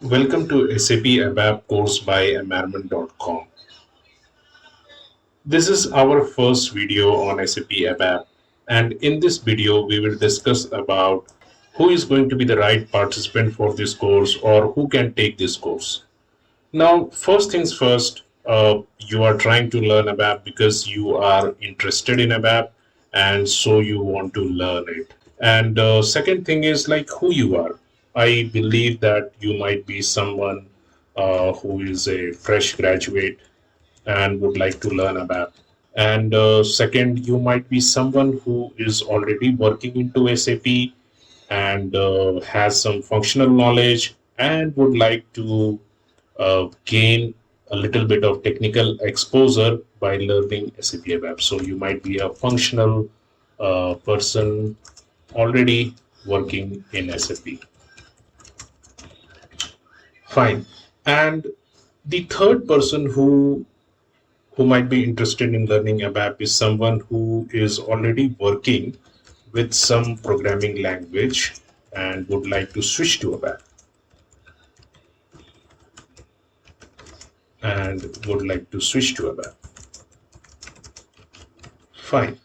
Welcome to SAP ABAP course by amarman.com. This is our first video on SAP ABAP, and in this video we will discuss about who is going to be the right participant for this course or who can take this course. Now, first things first, you are trying to learn ABAP because you are interested in ABAP and so you want to learn it. And second thing is like who you are. I believe that you might be someone who is a fresh graduate and would like to learn ABAP. And second, you might be someone who is already working into SAP and has some functional knowledge and would like to gain a little bit of technical exposure by learning SAP ABAP. So you might be a functional person already working in SAP. Fine. And the third person who might be interested in learning ABAP is someone who is already working with some programming language and would like to switch to ABAP and would like to switch to ABAP. Fine.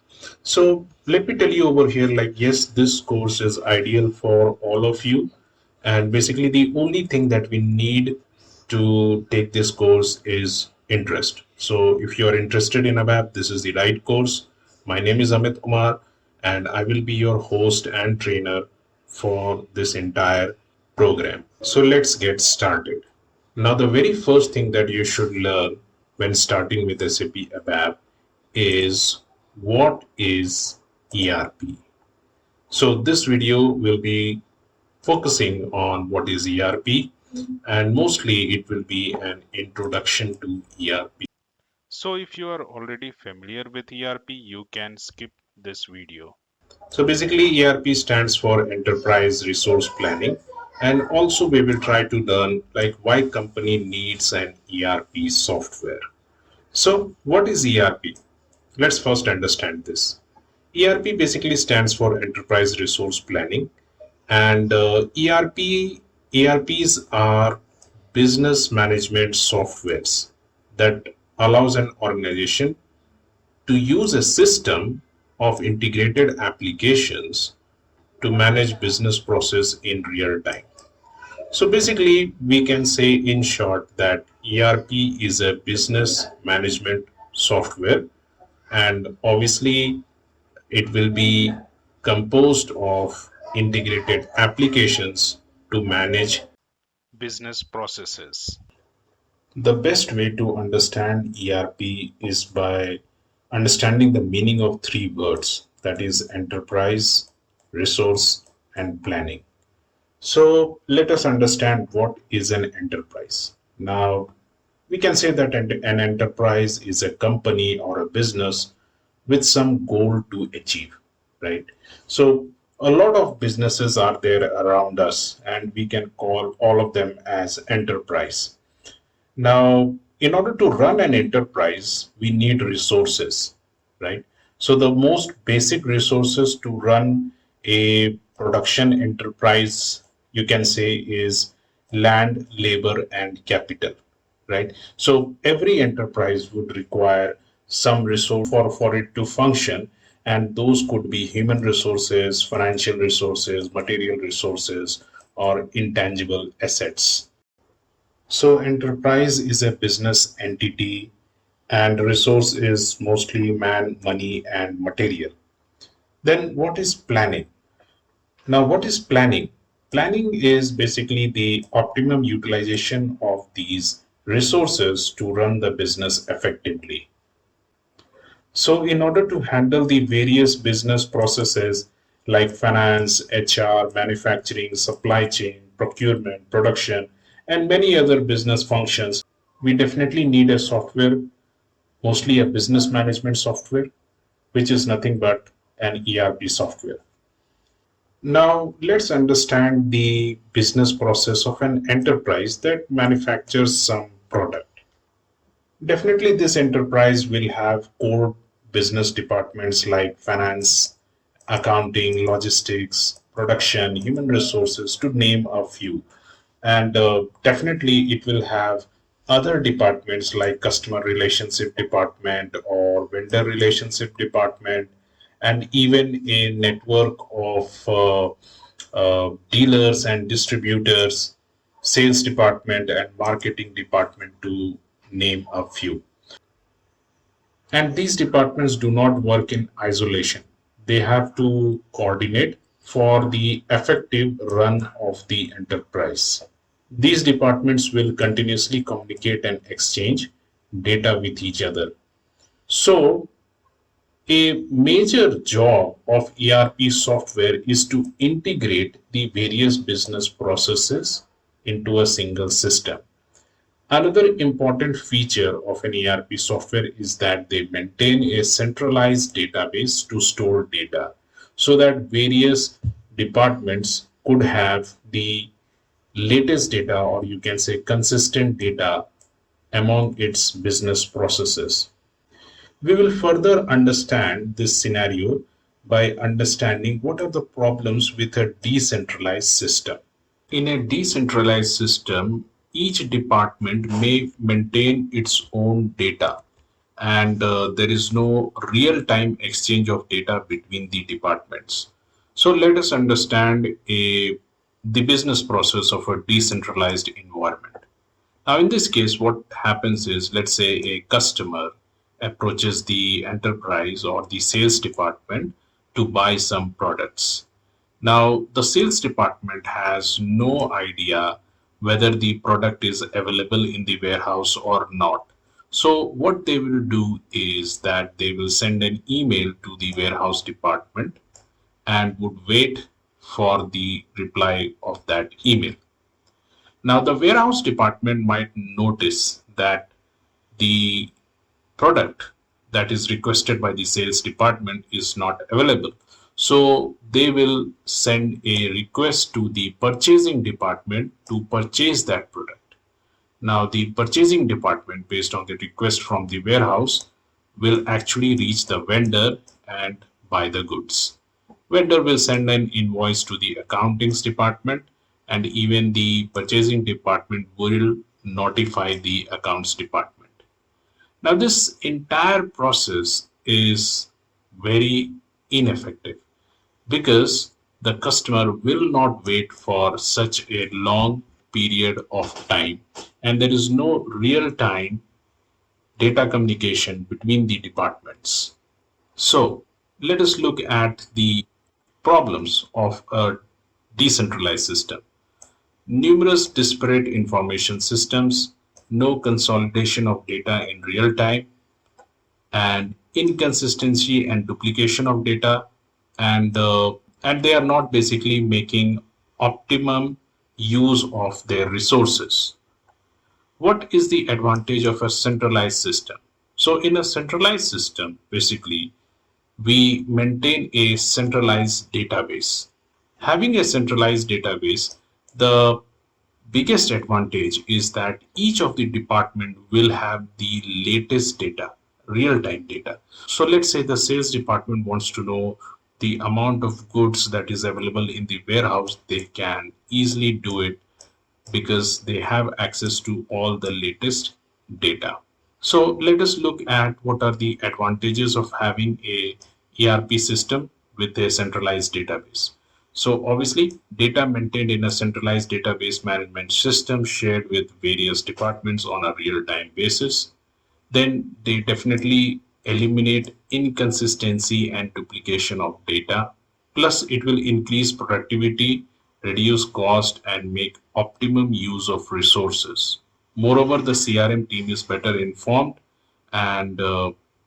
So let me tell you over here, like, yes, this course is ideal for all of you. And basically, the only thing that we need to take this course is interest. So if you are interested in ABAP, this is the right course. My name is Amit Kumar, and I will be your host and trainer for this entire program. So let's get started. Now, the very first thing that you should learn when starting with SAP ABAP is what is ERP. So this video will be focusing on what is ERP, and mostly it will be an introduction to ERP. So if you are already familiar with ERP, you can skip this video. So basically ERP stands for Enterprise Resource Planning, and also we will try to learn like why company needs an ERP software. So what is ERP? Let's first understand this. ERP basically stands for Enterprise Resource Planning, and ERPs are business management softwares that allows an organization to use a system of integrated applications to manage business process in real time. So basically, we can say in short that ERP is a business management software, and obviously it will be composed of integrated applications to manage. Business processes. The best way to understand ERP is by understanding the meaning of three words, that is enterprise, resource, and planning. So let us understand what is an enterprise. Now, we can say that an enterprise is a company or a business with some goal to achieve, right? So a lot of businesses are there around us, and we can call all of them as enterprise. Now, in order to run an enterprise, we need resources, right? So the most basic resources to run a production enterprise, you can say, is land, labor, and capital, right? So every enterprise would require some resource for it to function, and those could be human resources, financial resources, material resources, or intangible assets. So enterprise is a business entity and resource is mostly man, money, and material. Then what is planning? Now, what is planning? Planning is basically the optimum utilization of these resources to run the business effectively. So, in order to handle the various business processes like finance, HR, manufacturing, supply chain, procurement, production, and many other business functions, we definitely need a software, mostly a business management software, which is nothing but an ERP software. Now, let's understand the business process of an enterprise that manufactures some product. Definitely, this enterprise will have core business departments like finance, accounting, logistics, production, human resources, to name a few. And definitely it will have other departments like customer relationship department or vendor relationship department, and even a network of dealers and distributors, sales department and marketing department, to name a few. And these departments do not work in isolation. They have to coordinate for the effective run of the enterprise. These departments will continuously communicate and exchange data with each other. So, a major job of ERP software is to integrate the various business processes into a single system. Another important feature of an ERP software is that they maintain a centralized database to store data so that various departments could have the latest data, or you can say consistent data, among its business processes. We will further understand this scenario by understanding what are the problems with a decentralized system. In a decentralized system, each department may maintain its own data, and there is no real time exchange of data between the departments. So, let us understand the business process of a decentralized environment. Now, in this case, what happens is, let's say a customer approaches the enterprise or the sales department to buy some products. Now, the sales department has no idea whether the product is available in the warehouse or not. So, what they will do is that they will send an email to the warehouse department and would wait for the reply of that email. Now, the warehouse department might notice that the product that is requested by the sales department is not available. So they will send a request to the purchasing department to purchase that product. Now, the purchasing department, based on the request from the warehouse, will actually reach the vendor and buy the goods. Vendor will send an invoice to the accountings department, and even the purchasing department will notify the accounts department. Now, this entire process is very ineffective because the customer will not wait for such a long period of time, and there is no real time data communication between the departments. So, let us look at the problems of a decentralized system. Numerous disparate information systems, no consolidation of data in real time, and inconsistency and duplication of data, and they are not basically making optimum use of their resources. What is the advantage of a centralized system? So in a centralized system, basically we maintain a centralized database. Having a centralized database, the biggest advantage is that each of the department will have the latest data, real time data. So let's say the sales department wants to know the amount of goods that is available in the warehouse. They can easily do it because they have access to all the latest data. So let us look at what are the advantages of having a ERP system with a centralized database. So obviously, data maintained in a centralized database management system shared with various departments on a real-time basis. Then they definitely eliminate inconsistency and duplication of data. Plus, it will increase productivity, reduce cost, and make optimum use of resources. Moreover, the CRM team is better informed, and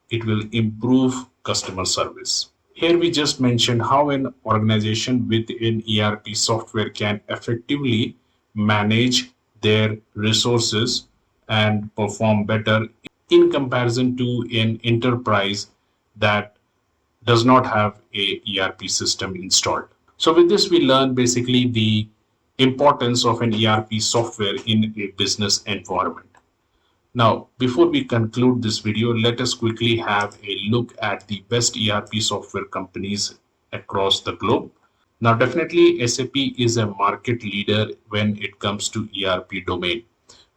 it will improve customer service. Here we just mentioned how an organization with an ERP software can effectively manage their resources and perform better in comparison to an enterprise that does not have a ERP system installed. So with this, we learn basically the importance of an ERP software in a business environment. Now, before we conclude this video, let us quickly have a look at the best ERP software companies across the globe. Now, definitely, SAP is a market leader when it comes to ERP domain,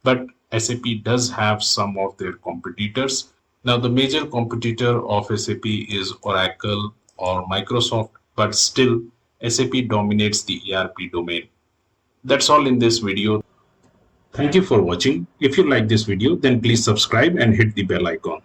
but SAP does have some of their competitors. Now, the major competitor of SAP is Oracle or Microsoft, but still, SAP dominates the ERP domain. That's all in this video. Thank you for watching. If you like this video, then please subscribe and hit the bell icon.